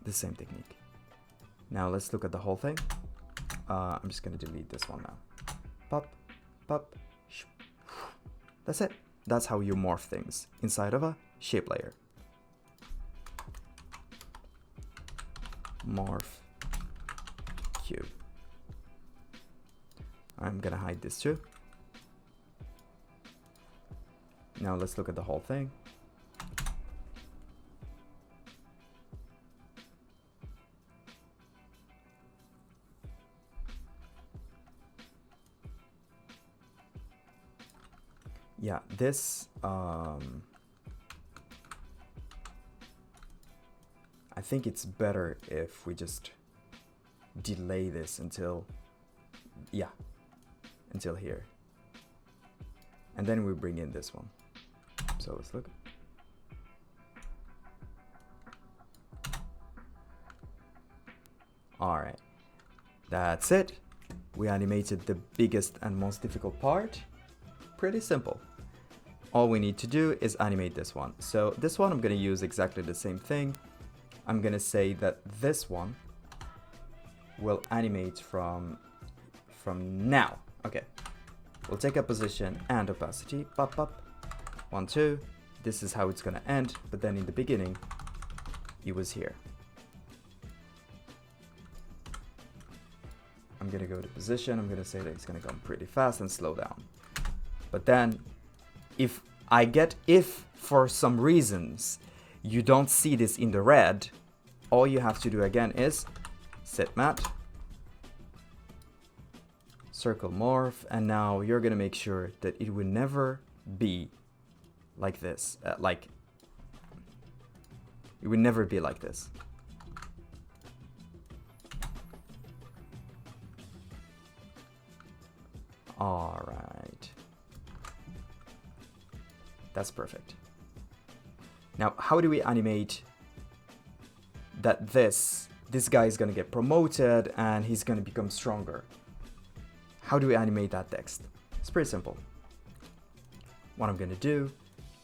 Speaker 1: the same technique. Now let's look at the whole thing. I'm just gonna delete this one now. Pop, pop, that's it. That's how you morph things inside of a shape layer. Morph cube. I'm gonna hide this too. Now let's look at the whole thing. Yeah, this, I think it's better if we just delay this until, yeah, until here. And then we bring in this one. So let's look. All right, that's it. We animated the biggest and most difficult part. Pretty simple. All we need to do is animate this one. So this one I'm gonna use exactly the same thing. I'm gonna say that this one will animate from now. Okay. We'll take a position and opacity, pop, up, 1, 2. This is how it's gonna end, but then in the beginning, it was here. I'm gonna go to position, I'm gonna say that it's gonna come pretty fast and slow down. But then, if for some reasons, you don't see this in the red, all you have to do again is set matte, circle morph, and now you're gonna make sure that it will never be like this. It will never be like this. All right. That's perfect. Now, how do we animate that this guy is gonna get promoted and he's gonna become stronger? How do we animate that text? It's pretty simple. What I'm gonna do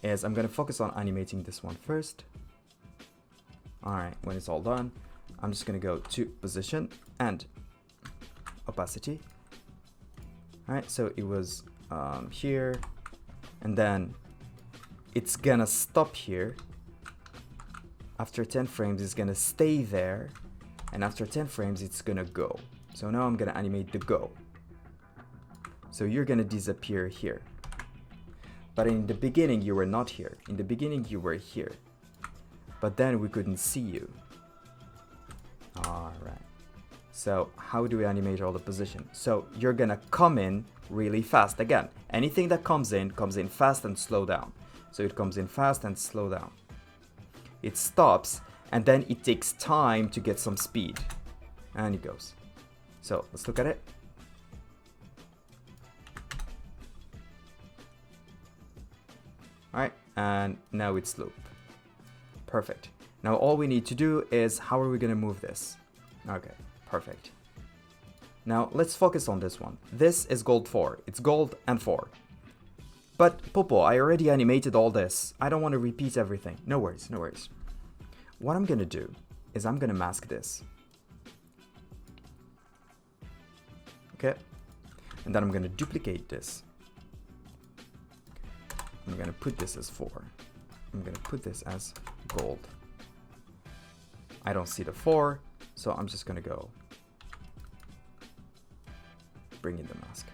Speaker 1: is I'm gonna focus on animating this one first. All right, when it's all done, I'm just gonna go to position and opacity. All right, so it was here, and then it's gonna stop here. After 10 frames, it's gonna stay there, and after 10 frames, it's gonna go. So now I'm gonna animate the go. So you're gonna disappear here. But in the beginning, you were not here. In the beginning, you were here. But then we couldn't see you. All right. So how do we animate all the position? So you're gonna come in really fast. Again, anything that comes in fast and slow down. So it comes in fast and slow down. It stops, and then it takes time to get some speed. And it goes. So let's look at it. All right, and now it's loop. Perfect. Now all we need to do is, how are we gonna move this? Okay, perfect. Now let's focus on this one. This is gold 4. It's gold and 4. But Popo, I already animated all this. I don't want to repeat everything. No worries, no worries. What I'm gonna do is I'm gonna mask this. Okay, and then I'm gonna duplicate this. I'm gonna put this as 4. I'm gonna put this as gold. I don't see the 4, so I'm just gonna go bring in the mask.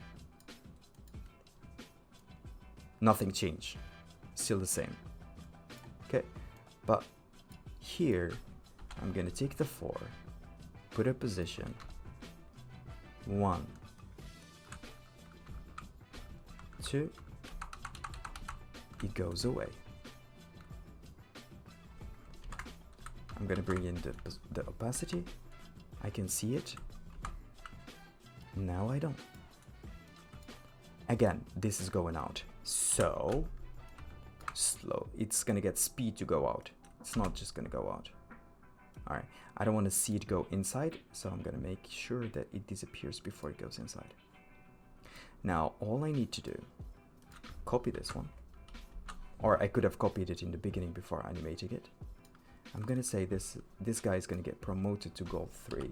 Speaker 1: Nothing changed, still the same. Okay, but here I'm gonna take the 4, put a position, 1, 2, it goes away. I'm gonna bring in the opacity. I can see it. Now I don't. Again, this is going out. So slow. It's gonna get speed to go out. It's not just gonna go out. All right. I don't want to see it go inside, so I'm gonna make sure that it disappears before it goes inside. Now all I need to do, copy this one. Or I could have copied it in the beginning before animating it. I'm gonna say this guy is gonna get promoted to gold 3.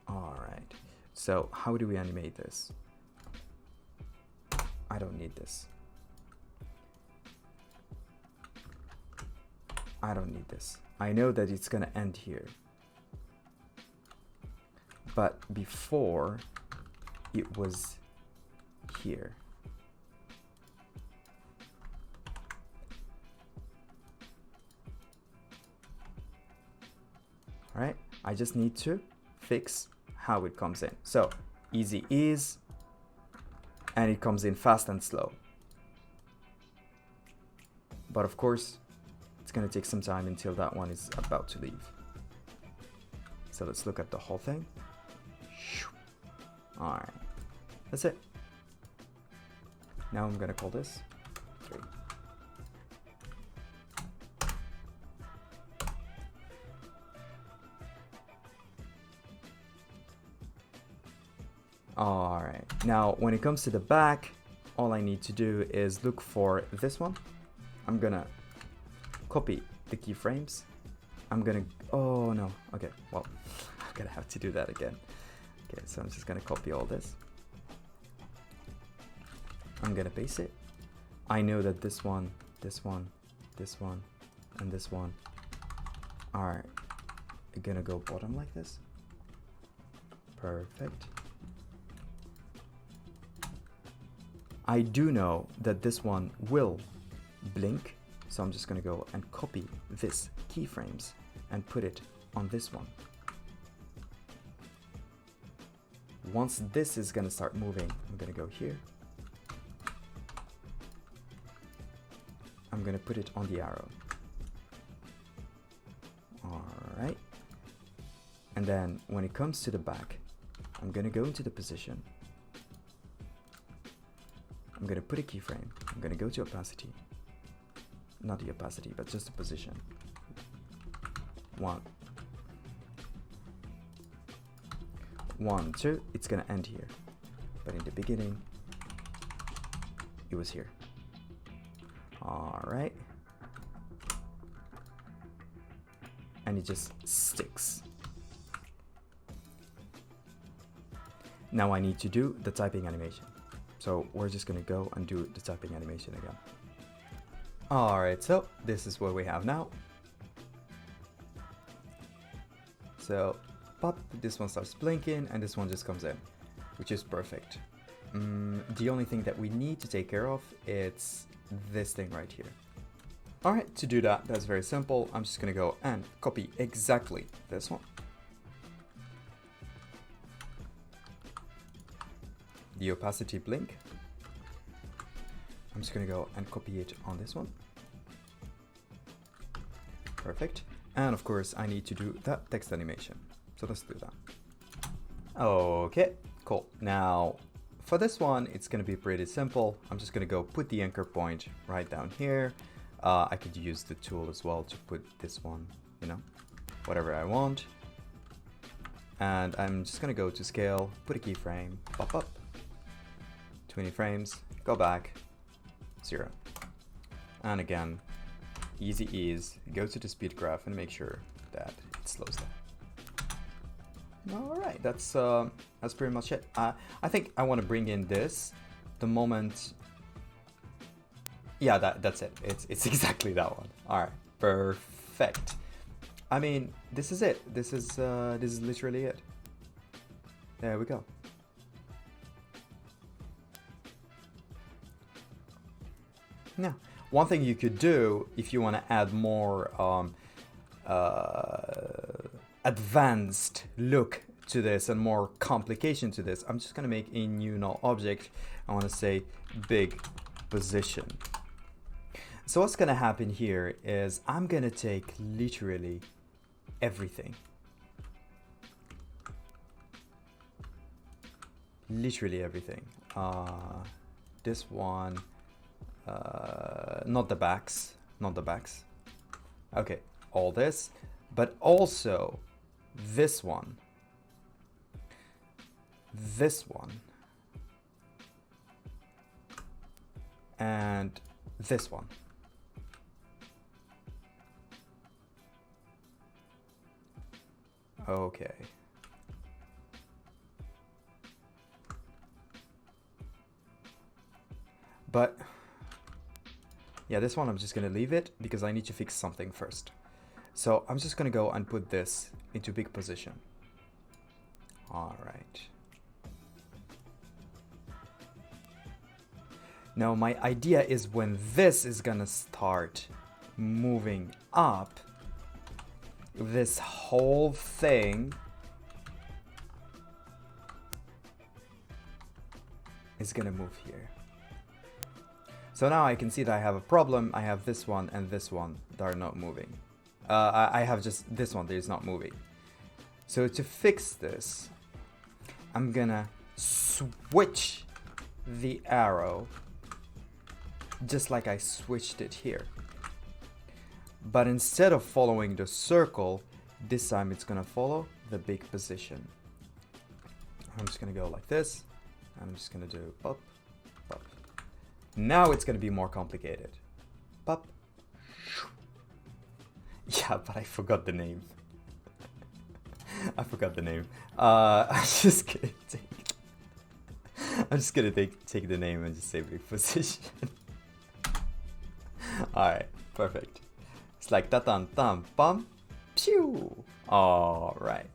Speaker 1: All right. So how do we animate this? I don't need this. I don't need this. I know that it's gonna end here. But before it was here. All right, I just need to fix how it comes in. So easy ease, and it comes in fast and slow. But of course, it's gonna take some time until that one is about to leave. So let's look at the whole thing. All right, that's it. Now I'm gonna call this 3. All right, now when it comes to the back, all I need to do is look for this one. I'm gonna copy the keyframes. I'm gonna, oh no, okay, well, I'm gonna have to do that again. Okay, so I'm just gonna copy all this. I'm gonna paste it. I know that this one, this one, this one, and this one are gonna go bottom like this. Perfect. I do know that this one will blink, so I'm just gonna go and copy this keyframes and put it on this one. Once this is gonna start moving, I'm gonna go here. I'm gonna put it on the arrow. All right. And then when it comes to the back, I'm gonna go into the position. I'm gonna put a keyframe. I'm gonna go to opacity. Not the opacity, but just the position. 1, 1, 2. It's gonna end here. But in the beginning, it was here. All right. And it just sticks. Now I need to do the typing animation. So we're just gonna go and do the typing animation again. All right, so this is what we have now. So pop, this one starts blinking and this one just comes in, which is perfect. The only thing that we need to take care of is this thing right here. All right, to do that, that's very simple. I'm just gonna go and copy exactly this one. The opacity blink. I'm just gonna go and copy it on this one. Perfect. And of course, I need to do that text animation. So let's do that. Okay, cool. Now, for this one, it's gonna be pretty simple. I'm just gonna go put the anchor point right down here. I could use the tool as well to put this one, you know, whatever I want. And I'm just gonna go to scale, put a keyframe, pop up, 20 frames, go back, 0. And again, easy ease, go to the speed graph and make sure that it slows down. All right, that's pretty much it. I think I want to bring in this the moment. Yeah, that's it. It's exactly that one. All right, perfect. I mean, this is it. This is literally it. There we go. Now, one thing you could do if you want to add more advanced look to this and more complication to this, I'm just going to make a new null object. I want to say big position. So what's going to happen here is I'm going to take literally everything. Literally everything. This one, not the backs. Okay, all this, but also this one, and this one. Okay. But yeah, this one I'm just gonna leave it because I need to fix something first. So I'm just gonna go and put this into big position. All right. Now my idea is when this is gonna start moving up, this whole thing is gonna move here. So now I can see that I have a problem. I have this one and this one that are not moving. I have just this one that is not moving. So to fix this, I'm gonna switch the arrow just like I switched it here. But instead of following the circle, this time it's gonna follow the big position. I'm just gonna go like this. I'm just gonna do pop, pop. Now it's gonna be more complicated. Pop. Yeah, but I forgot the name. I forgot the name. I'm just gonna take the name and just say big position. Alright, perfect. It's like ta-tan tam pam pew. Alright.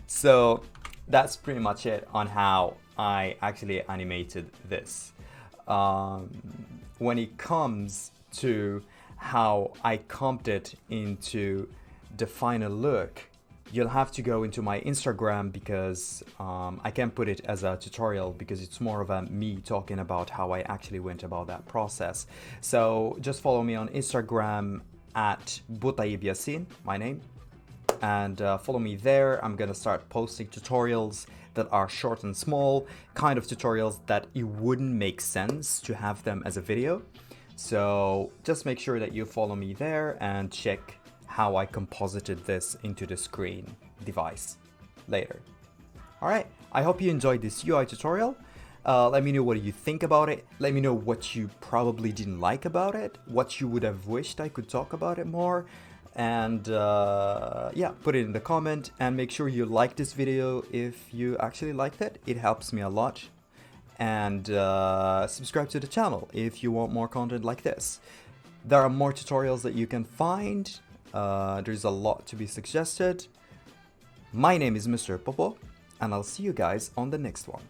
Speaker 1: So that's pretty much it on how I actually animated this. When it comes to how I comped it into the final look, you'll have to go into my Instagram because I can't put it as a tutorial because it's more of a me talking about how I actually went about that process. So just follow me on Instagram at Butaib my name, and follow me there. I'm gonna start posting tutorials that are short and small, kind of tutorials that it wouldn't make sense to have them as a video. So just make sure that you follow me there and check how I composited this into the screen device later. Alright, I hope you enjoyed this UI tutorial. Let me know what you think about it. Let me know what you probably didn't like about it, what you would have wished I could talk about it more. And yeah, put it in the comment and make sure you like this video if you actually liked it. It helps me a lot. And subscribe to the channel if you want more content like this. There are more tutorials that you can find. There's a lot to be suggested. My name is Mr. Popo, and I'll see you guys on the next one.